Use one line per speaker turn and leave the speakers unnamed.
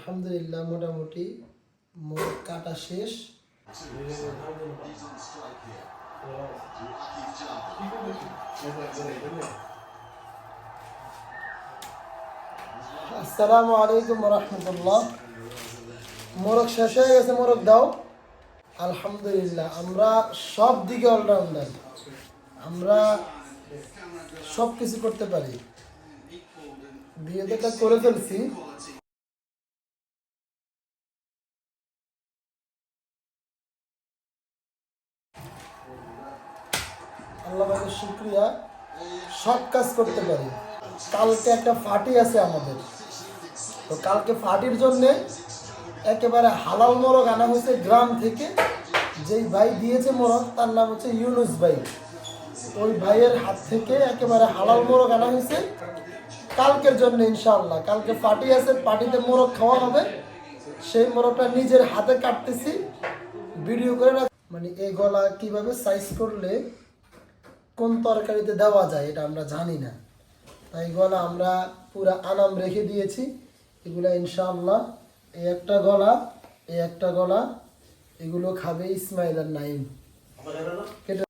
আলহামদুলিল্লাহ মোটামুটি মোট কাটা শেষ। আসসালামু আলাইকুম রহমতুল্লাহ। মোরগ শেষ হয়ে গেছে, মোরগ দাও। আলহামদুলিল্লাহ আমরা সব দিকে অলরাউন্ডার, আমরা সব কিছু করতে পারি। বিয়েটা করে ফেলছি, আল্লাহ পাকের শুকরিয়া, সব কাজ করতে পারি। কালকে একটা পার্টি আছে আমাদের, তো কালকে পার্টির জন্য একেবারে হালাল মোরগ আনা হয়েছে গ্রাম থেকে। যেই ভাই দিয়েছে মোরগ তার নাম হচ্ছে ইউনুস ভাই। ওই ভাইয়ের হাত থেকে একেবারে হালাল মোরগ আনা হয়েছে কালকের জন্য ইনশাআল্লাহ। কালকে পার্টি আছে, পার্টিতে মোরগ খাওয়া হবে। সেই মোরগটা নিজের হাতে কাটতেছি, ভিডিও করে রাখ। মানে এই গলা কিভাবে সাইজ করলে কোন তরকারিতে দেওয়া যায় এটা আমরা জানি না, তাই গলা আমরা পুরা আনাম রেখে দিয়েছি। এগুলা ইনশাআল্লাহ এই একটা গলা, এই একটা গলা, এগুলো খাবে ইসমাইল আর নাইম।